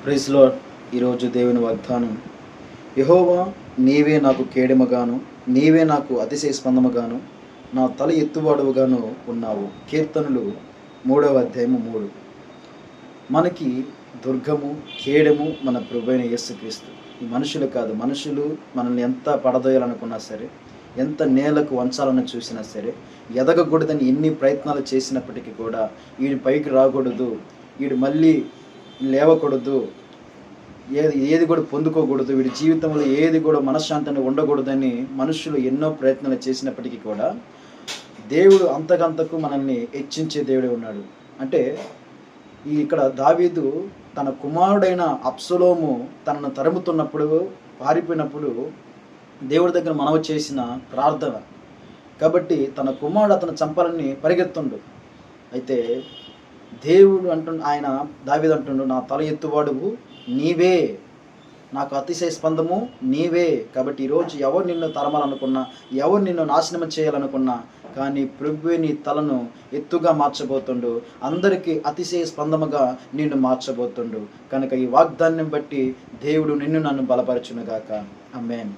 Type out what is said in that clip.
Praise lord. ఈరోజు దేవుని వాగ్దానం, యెహోవా నీవే నాకు కేడెముగాను, నీవే నాకు అతిశయ స్పందముగాను, నా తల ఎత్తువాడుగాను ఉన్నావు. కీర్తనలు 3:3. మనకి దుర్గము, కేడెము మన ప్రభువైన యేసుక్రీస్తు. ఈ మనుషులు కాదు. మనుషులు మనల్ని ఎంత పడదోయాలనుకున్నా సరే, ఎంత నేలకు వంచాలని చూసినా సరే, ఎదగకూడదని ఎన్ని ప్రయత్నాలు చేసినప్పటికీ కూడా వీడి పైకి రాకూడదు, వీడు మళ్ళీ లేవకూడదు, ఏది కూడా పొందుకోకూడదు, వీడి జీవితంలో ఏది కూడా మనశ్శాంతిని ఉండకూడదని మనుషులు ఎన్నో ప్రయత్నాలు చేసినప్పటికీ కూడా దేవుడు అంతకంతకు మనల్ని హెచ్చించే దేవుడే ఉన్నాడు. అంటే ఇక్కడ దావీదు తన కుమారుడైన అబ్షలోము తనను తరుముతున్నప్పుడు, పారిపోయినప్పుడు దేవుడి దగ్గర మనవి చేసిన ప్రార్థన కాబట్టి తన కుమారుడు అతను చంపాలని పరిగెత్తుండు. అయితే దేవుడు ఆయన దావీదు అంటుండు, నా తల ఎత్తువాడువు నీవే, నాకు అతిశయ స్పందము నీవే. కాబట్టి ఈరోజు ఎవరు నిన్ను తరమాలనుకున్నా, ఎవరు నిన్ను నాశనం చేయాలనుకున్నా కానీ ప్రభువే నీ తలను ఎత్తుగా మార్చబోతుండు, అందరికీ అతిశయ స్పందముగా నిన్ను మార్చబోతుండు. కనుక ఈ వాగ్దాన్ని బట్టి దేవుడు నిన్ను నన్ను బలపరచునుగాక. ఆమేన్.